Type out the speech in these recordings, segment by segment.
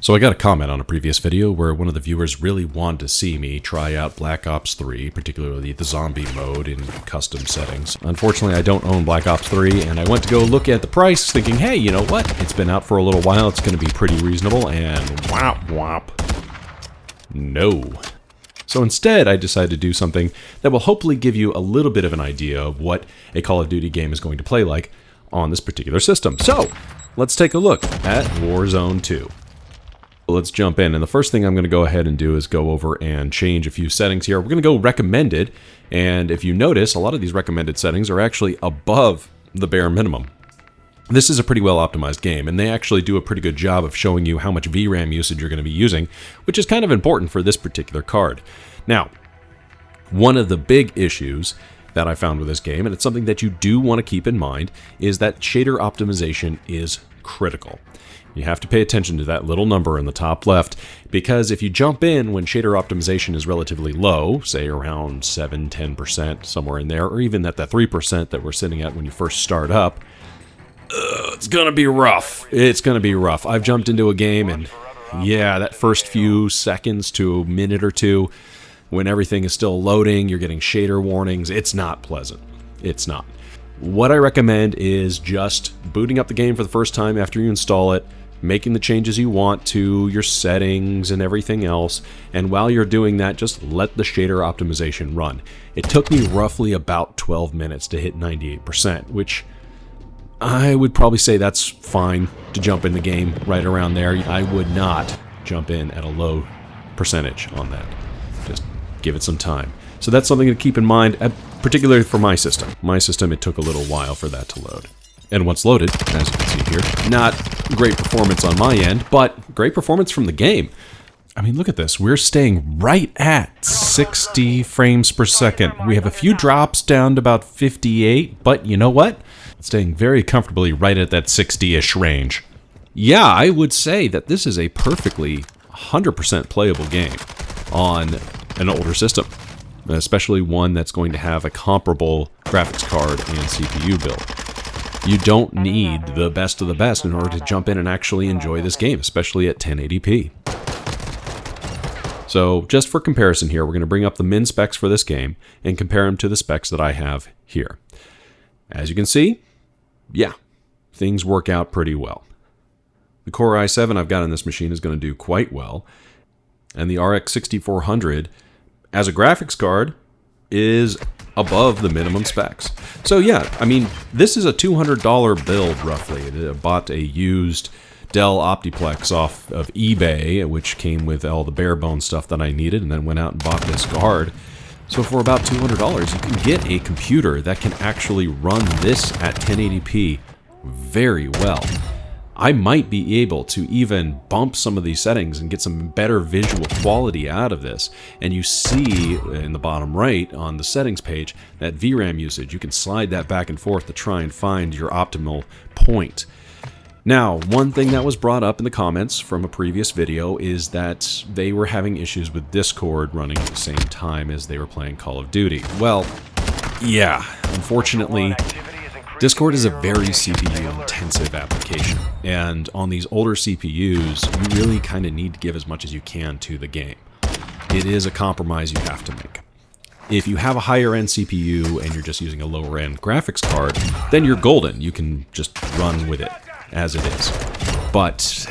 So I got a comment on a previous video where one of the viewers really wanted to see me try out Black Ops 3, particularly the zombie mode in custom settings. Unfortunately, I don't own Black Ops 3, and I went to go look at the price thinking, hey, you know what? It's been out for a little while, it's going to be pretty reasonable, and whop whop. No. So instead, I decided to do something that will hopefully give you a little bit of an idea of what a Call of Duty game is going to play like on this particular system. So, let's take a look at Warzone 2. Let's jump in, and the first thing I'm going to go ahead and do is go over and change a few settings here. We're going to go recommended, and if you notice, a lot of these recommended settings are actually above the bare minimum. This is a pretty well optimized game, and they actually do a pretty good job of showing you how much VRAM usage you're going to be using, which is kind of important for this particular card. Now, one of the big issues that I found with this game, and it's something that you do want to keep in mind, is that shader optimization is critical. You have to pay attention to that little number in the top left, because if you jump in when shader optimization is relatively low, say around 7-10%, somewhere in there, or even at that 3% that we're sitting at when you first start up, it's gonna be rough. It's gonna be rough. I've jumped into a game and yeah, that first few seconds to a minute or two, when everything is still loading, you're getting shader warnings, it's not pleasant. It's not. What I recommend is just booting up the game for the first time after you install it, making the changes you want to your settings and everything else, and while you're doing that, just let the shader optimization run. It took me roughly about 12 minutes to hit 98%, which I would probably say that's fine to jump in the game right around there. I would not jump in at a low percentage on that. Just give it some time. So that's something to keep in mind, particularly for my system. My system, it took a little while for that to load. And once loaded, as you can see here, not great performance on my end, but great performance from the game. I mean, look at this. We're staying right at 60 frames per second. We have a few drops down to about 58, but you know what? Staying very comfortably right at that 60-ish range. Yeah, I would say that this is a perfectly 100% playable game on an older system, especially one that's going to have a comparable graphics card and CPU build. You don't need the best of the best in order to jump in and actually enjoy this game, especially at 1080p. So just for comparison here, we're going to bring up the min specs for this game and compare them to the specs that I have here. As you can see, yeah, things work out pretty well. The Core i7 I've got on this machine is going to do quite well, and the RX 6400 as a graphics card is above the minimum specs. So yeah, I mean, this is a $200 build roughly. I bought a used Dell Optiplex off of eBay, which came with all the bare bones stuff that I needed, and then went out and bought this card. So for about $200, you can get a computer that can actually run this at 1080p very well. I might be able to even bump some of these settings and get some better visual quality out of this. And you see in the bottom right on the settings page that VRAM usage. You can slide that back and forth to try and find your optimal point. Now, one thing that was brought up in the comments from a previous video is that they were having issues with Discord running at the same time as they were playing Call of Duty. Well, yeah, unfortunately, Discord is a very CPU-intensive application, and on these older CPUs, you really kind of need to give as much as you can to the game. It is a compromise you have to make. If you have a higher-end CPU and you're just using a lower-end graphics card, then you're golden. You can just run with it as it is. But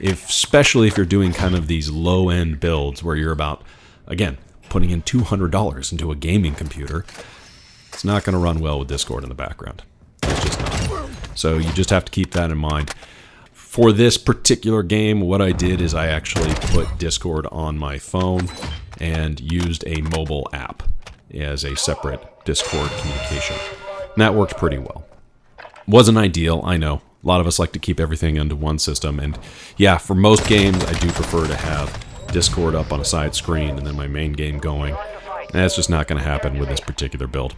especially if you're doing kind of these low-end builds where you're about, again, putting in $200 into a gaming computer, it's not going to run well with Discord in the background. It's just not. So you just have to keep that in mind. For this particular game, what I did is I actually put Discord on my phone and used a mobile app as a separate Discord communication. And that worked pretty well. Wasn't ideal, I know. A lot of us like to keep everything into one system, and yeah, for most games, I do prefer to have Discord up on a side screen and then my main game going. And that's just not going to happen with this particular build.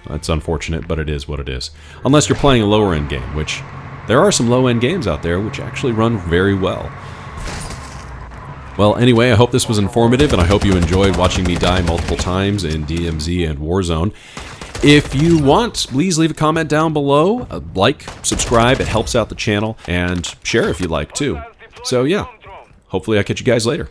That's unfortunate, but it is what it is. Unless you're playing a lower-end game, which there are some low-end games out there which actually run very well. Well, anyway, I hope this was informative, and I hope you enjoyed watching me die multiple times in DMZ and Warzone. If you want, please leave a comment down below, like, subscribe, it helps out the channel, and share if you like too. So yeah, hopefully I'll catch you guys later.